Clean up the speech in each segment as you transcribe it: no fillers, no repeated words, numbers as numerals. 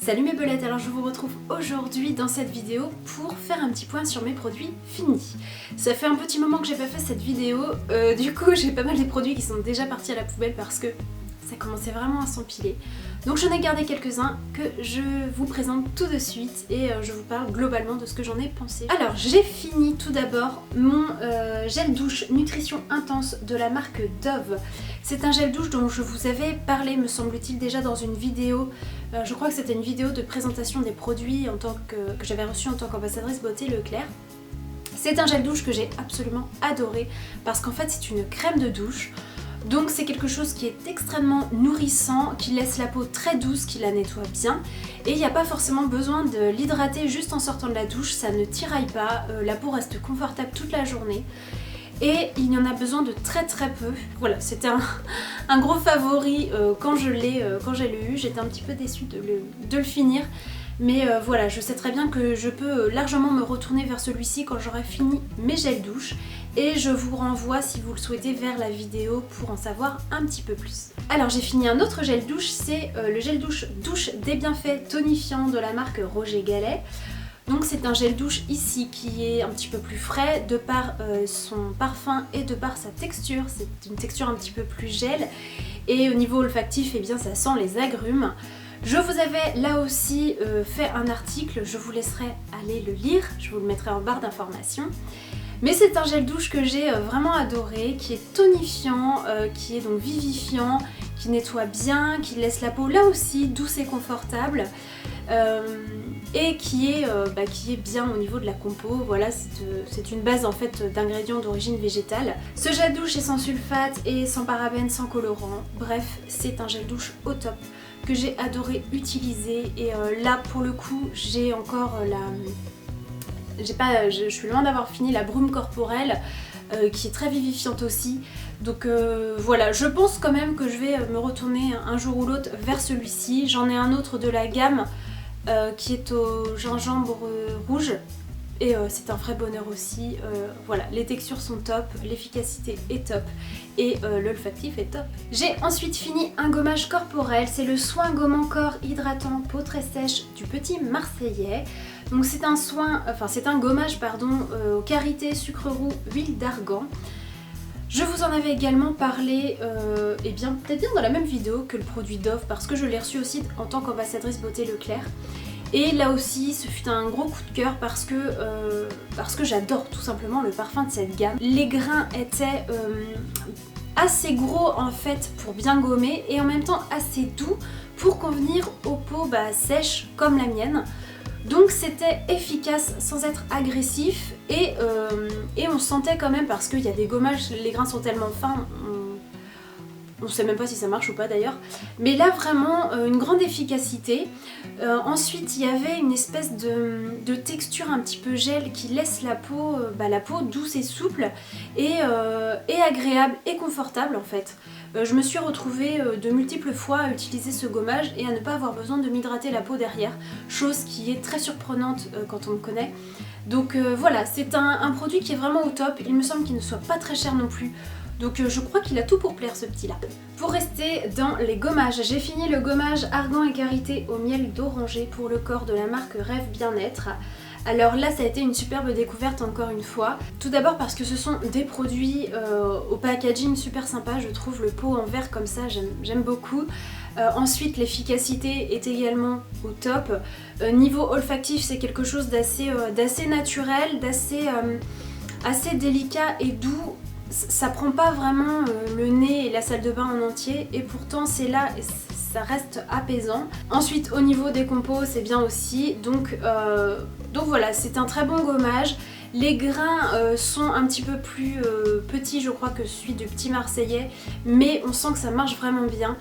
Salut mes belettes, alors je vous retrouve aujourd'hui dans cette vidéo pour faire un petit point sur mes produits finis. Ça fait un petit moment que j'ai pas fait cette vidéo, du coup j'ai pas mal des produits qui sont déjà partis à la poubelle parce que ça commençait vraiment à s'empiler. Donc j'en ai gardé quelques-uns que je vous présente tout de suite et je vous parle globalement de ce que j'en ai pensé. Alors j'ai fini tout d'abord mon gel douche nutrition intense de la marque Dove. C'est un gel douche dont je vous avais parlé, me semble-t-il, déjà dans une vidéo. Je crois que c'était une vidéo de présentation des produits que j'avais reçu en tant qu'ambassadrice beauté Leclerc. C'est un gel douche que j'ai absolument adoré parce qu'en fait c'est une crème de douche. Donc c'est quelque chose qui est extrêmement nourrissant, qui laisse la peau très douce, qui la nettoie bien. Et il n'y a pas forcément besoin de l'hydrater juste en sortant de la douche, ça ne tiraille pas, la peau reste confortable toute la journée. Et il y en a besoin de très peu. Voilà, c'était un gros favori quand j'ai eu. J'étais un petit peu déçue de le finir. Mais voilà, je sais très bien que je peux largement me retourner vers celui-ci quand j'aurai fini mes gels douche. Et je vous renvoie, si vous le souhaitez, vers la vidéo pour en savoir un petit peu plus. Alors j'ai fini un autre gel douche, c'est le gel douche des bienfaits tonifiants de la marque Roger Gallet. Donc c'est un gel douche ici qui est un petit peu plus frais de par son parfum et de par sa texture. C'est une texture un petit peu plus gel et au niveau olfactif, eh bien, ça sent les agrumes. Je vous avais là aussi fait un article, je vous laisserai aller le lire, je vous le mettrai en barre d'informations. Mais c'est un gel douche que j'ai vraiment adoré, qui est tonifiant, qui est donc vivifiant, qui nettoie bien, qui laisse la peau là aussi douce et confortable. Et qui est bien au niveau de la compo. Voilà, c'est une base en fait d'ingrédients d'origine végétale. Ce gel douche est sans sulfate et sans parabènes, sans colorant. Bref, c'est un gel douche au top que j'ai adoré utiliser. Et là pour le coup, j'ai encore je suis loin d'avoir fini la brume corporelle qui est très vivifiante aussi. Donc voilà, je pense quand même que je vais me retourner un jour ou l'autre vers celui-ci. J'en ai un autre de la gamme qui est au gingembre rouge et c'est un vrai bonheur aussi. Voilà, les textures sont top, l'efficacité est top et l'olfactif est top. J'ai ensuite fini un gommage corporel, c'est le soin gommant corps hydratant peau très sèche du Petit Marseillais. Donc c'est un gommage au karité, sucre roux, huile d'argan. Je vous en avais également parlé, peut-être bien dans la même vidéo que le produit Dove parce que je l'ai reçu aussi en tant qu'ambassadrice beauté Leclerc. Et là aussi, ce fut un gros coup de cœur parce que j'adore tout simplement le parfum de cette gamme. Les grains étaient assez gros en fait pour bien gommer et en même temps assez doux pour convenir aux peaux sèches comme la mienne. Donc c'était efficace sans être agressif et on sentait quand même, parce qu'il y a des gommages, les grains sont tellement fins, on sait même pas si ça marche ou pas d'ailleurs. Mais là vraiment une grande efficacité. Ensuite il y avait une espèce de texture un petit peu gel qui laisse la peau douce et souple et agréable et confortable en fait. Je me suis retrouvée de multiples fois à utiliser ce gommage et à ne pas avoir besoin de m'hydrater la peau derrière, chose qui est très surprenante quand on me connaît. Donc voilà, c'est un produit qui est vraiment au top, il me semble qu'il ne soit pas très cher non plus. Donc je crois qu'il a tout pour plaire ce petit là. Pour rester dans les gommages, j'ai fini le gommage argan et karité au miel d'oranger pour le corps de la marque Rêve Bien-être. Alors là ça a été une superbe découverte encore une fois. Tout d'abord parce que ce sont des produits au packaging super sympa, je trouve le pot en verre comme ça, j'aime beaucoup. Ensuite l'efficacité est également au top. Niveau olfactif c'est quelque chose d'assez naturel, assez délicat et doux. Ça prend pas vraiment le nez et la salle de bain en entier et pourtant c'est là et ça reste apaisant. Ensuite au niveau des compos c'est bien aussi, donc voilà, c'est un très bon gommage. Les grains sont un petit peu plus petits je crois que celui du Petit Marseillais, mais on sent que ça marche vraiment bien.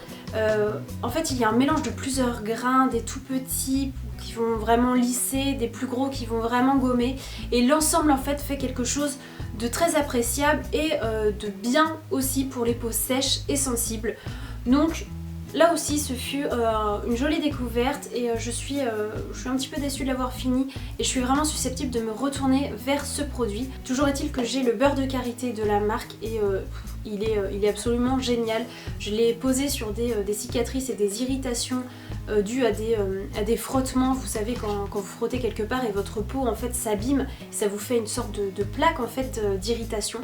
En fait il y a un mélange de plusieurs grains, des tout petits qui vont vraiment lisser, des plus gros qui vont vraiment gommer et l'ensemble en fait fait quelque chose de très appréciable et de bien aussi pour les peaux sèches et sensibles. Donc là aussi ce fut une jolie découverte et je suis un petit peu déçue de l'avoir fini et je suis vraiment susceptible de me retourner vers ce produit. Toujours est-il que j'ai le beurre de karité de la marque et il est absolument génial. Je l'ai posé sur des cicatrices et des irritations dû à des frottements, vous savez quand vous frottez quelque part et votre peau en fait s'abîme, ça vous fait une sorte de plaque en fait d'irritation.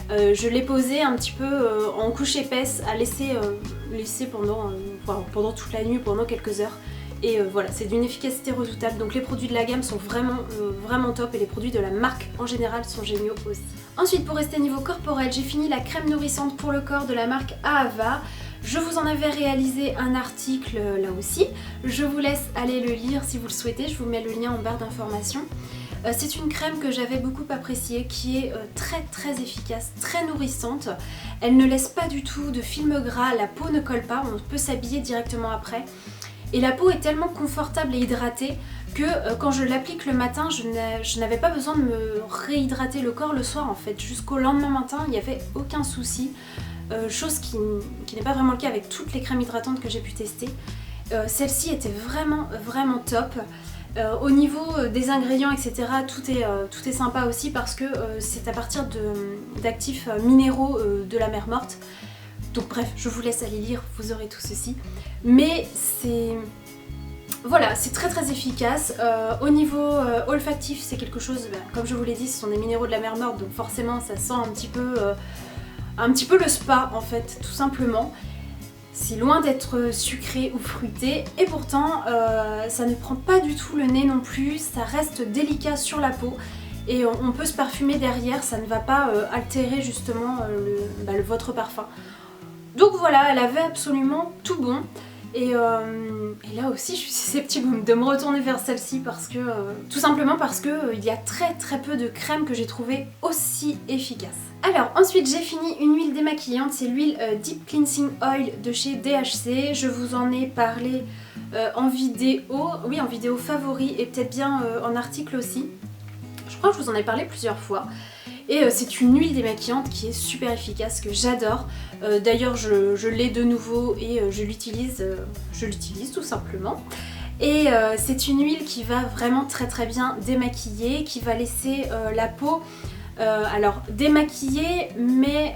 Je l'ai posé un petit peu en couche épaisse à laisser pendant toute la nuit, pendant quelques heures. Et voilà, c'est d'une efficacité redoutable. Donc les produits de la gamme sont vraiment top et les produits de la marque en général sont géniaux aussi. Ensuite, pour rester niveau corporel, j'ai fini la crème nourrissante pour le corps de la marque Ahava. Je vous en avais réalisé un article là aussi. Je vous laisse aller le lire si vous le souhaitez. Je vous mets le lien en barre d'informations. C'est une crème que j'avais beaucoup appréciée, qui est très efficace, très nourrissante. Elle ne laisse pas du tout de film gras, la peau ne colle pas, on peut s'habiller directement après. Et la peau est tellement confortable et hydratée que quand je l'applique le matin, je n'avais pas besoin de me réhydrater le corps le soir en fait. Jusqu'au lendemain matin, il n'y avait aucun souci. Chose qui n'est pas vraiment le cas avec toutes les crèmes hydratantes que j'ai pu tester. Celle-ci était vraiment top. Au niveau des ingrédients, etc., tout est sympa aussi parce que c'est à partir d'actifs minéraux de la mer Morte. Donc bref, je vous laisse aller lire, vous aurez tout ceci. Mais voilà, c'est très efficace. Au niveau olfactif, c'est quelque chose, comme je vous l'ai dit, ce sont des minéraux de la mer Morte, donc forcément ça sent un petit peu le spa en fait, tout simplement. C'est loin d'être sucré ou fruité et pourtant ça ne prend pas du tout le nez non plus, ça reste délicat sur la peau et on peut se parfumer derrière, ça ne va pas altérer justement votre parfum. Donc voilà, elle avait absolument tout bon et là aussi je suis susceptible de me retourner vers celle-ci parce que tout simplement parce que il y a très peu de crèmes que j'ai trouvées aussi efficaces. Alors ensuite j'ai fini une huile démaquillante, c'est l'huile Deep Cleansing Oil de chez DHC. Je vous en ai parlé en vidéo favori et peut-être bien en article aussi. Je crois que je vous en ai parlé plusieurs fois. Et c'est une huile démaquillante qui est super efficace, que j'adore. D'ailleurs je l'ai de nouveau et je l'utilise tout simplement. Et c'est une huile qui va vraiment très bien démaquiller, qui va laisser la peau alors démaquillée mais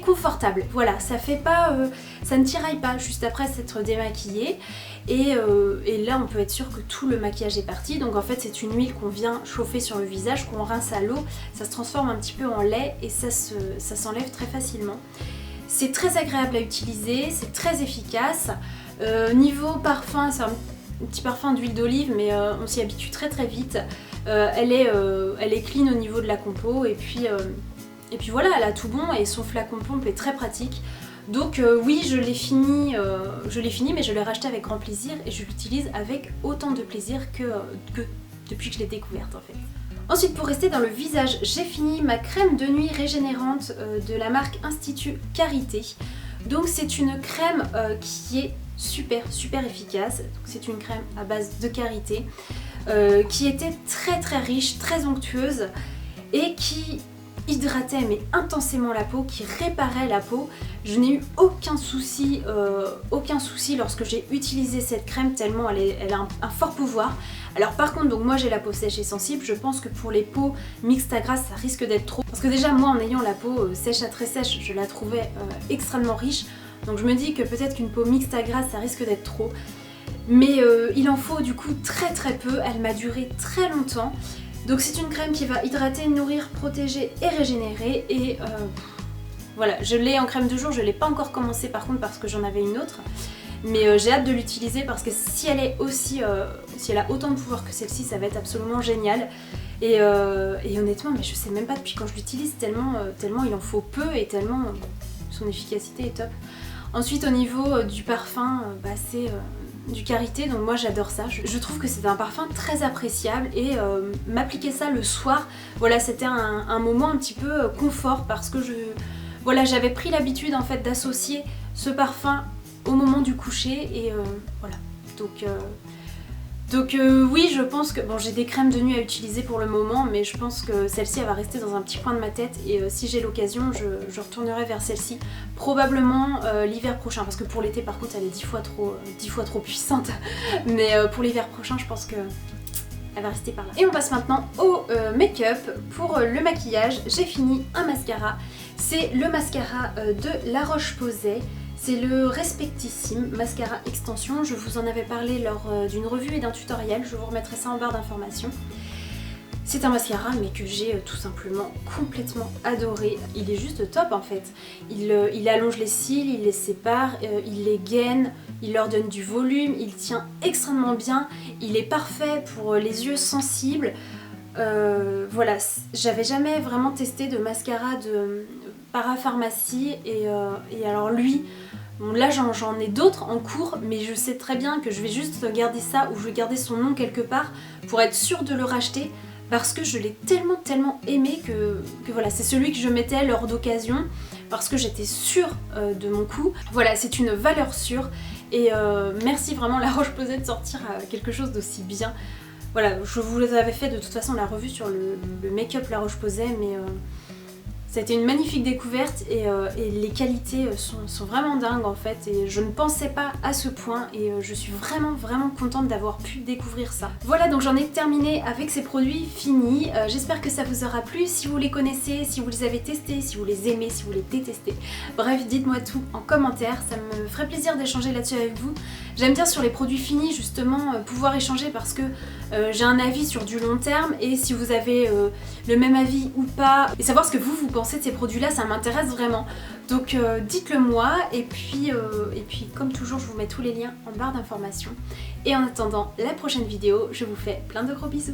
confortable. Voilà, ça ne tiraille pas juste après s'être démaquillée. Et là on peut être sûr que tout le maquillage est parti. Donc en fait c'est une huile qu'on vient chauffer sur le visage, qu'on rince à l'eau, ça se transforme un petit peu en lait et ça s'enlève très facilement. C'est très agréable à utiliser, c'est très efficace. Niveau parfum, c'est un petit parfum d'huile d'olive mais on s'y habitue très vite. Elle est clean au niveau de la compo et puis voilà, elle a tout bon et son flacon pompe est très pratique. Donc oui, je l'ai fini mais je l'ai racheté avec grand plaisir et je l'utilise avec autant de plaisir que depuis que je l'ai découverte en fait. Ensuite, pour rester dans le visage, j'ai fini ma crème de nuit régénérante de la marque Institut Carité. Donc c'est une crème qui est super efficace. C'est une crème à base de karité qui était très riche, très onctueuse et qui hydratait mais intensément la peau, qui réparait la peau. Je n'ai eu aucun souci lorsque j'ai utilisé cette crème tellement elle a un fort pouvoir. Alors par contre, donc moi j'ai la peau sèche et sensible, je pense que pour les peaux mixtes à grasse ça risque d'être trop. Parce que déjà moi en ayant la peau sèche à très sèche, je la trouvais extrêmement riche. Donc je me dis que peut-être qu'une peau mixte à grasse ça risque d'être trop. Mais il en faut du coup très peu, elle m'a duré très longtemps. Donc c'est une crème qui va hydrater, nourrir, protéger et régénérer et voilà, je l'ai en crème de jour, je ne l'ai pas encore commencé par contre parce que j'en avais une autre. Mais j'ai hâte de l'utiliser parce que si elle est aussi, si elle a autant de pouvoir que celle-ci, ça va être absolument génial. Et honnêtement, mais je sais même pas depuis quand je l'utilise, tellement il en faut peu et tellement son efficacité est top. Ensuite au niveau du parfum, c'est du karité, donc moi j'adore ça. Je trouve que c'est un parfum très appréciable et m'appliquer ça le soir, voilà, c'était un moment un petit peu confort parce que j'avais pris l'habitude en fait d'associer ce parfum au moment du coucher et voilà. Donc oui, je pense que bon, j'ai des crèmes de nuit à utiliser pour le moment, mais je pense que celle-ci elle va rester dans un petit coin de ma tête et si j'ai l'occasion, je retournerai vers celle-ci probablement l'hiver prochain, parce que pour l'été par contre elle est 10 fois trop puissante, mais pour l'hiver prochain je pense que elle va rester par là. Et on passe maintenant au make-up. Pour le maquillage, j'ai fini un mascara. C'est le mascara de La Roche-Posay. C'est le Respectissime Mascara Extension. Je vous en avais parlé lors d'une revue et d'un tutoriel, je vous remettrai ça en barre d'informations. C'est un mascara mais que j'ai tout simplement complètement adoré. Il est juste top en fait. Il allonge les cils, il les sépare, il les gaine, il leur donne du volume, il tient extrêmement bien. Il est parfait pour les yeux sensibles. Voilà, j'avais jamais vraiment testé de mascara de parapharmacie et alors lui, bon là j'en ai d'autres en cours mais je sais très bien que je vais juste garder ça ou je vais garder son nom quelque part pour être sûre de le racheter. Parce que je l'ai tellement aimé que voilà, c'est celui que je mettais lors d'occasion parce que j'étais sûre de mon coup. Voilà, c'est une valeur sûre et merci vraiment La Roche-Posay de sortir quelque chose d'aussi bien. Voilà, je vous avais fait de toute façon la revue sur le make-up La Roche-Posay mais ça a été une magnifique découverte et les qualités sont vraiment dingues en fait et je ne pensais pas à ce point et je suis vraiment contente d'avoir pu découvrir ça. Voilà, donc j'en ai terminé avec ces produits finis. J'espère que ça vous aura plu. Si vous les connaissez, si vous les avez testés, si vous les aimez, si vous les détestez. Bref, dites-moi tout en commentaire, ça me ferait plaisir d'échanger là-dessus avec vous. J'aime bien sur les produits finis justement pouvoir échanger parce que j'ai un avis sur du long terme et si vous avez le même avis ou pas et savoir ce que vous pensez de ces produits là, ça m'intéresse vraiment. Donc dites-le moi et puis comme toujours je vous mets tous les liens en barre d'informations. Et en attendant la prochaine vidéo, je vous fais plein de gros bisous.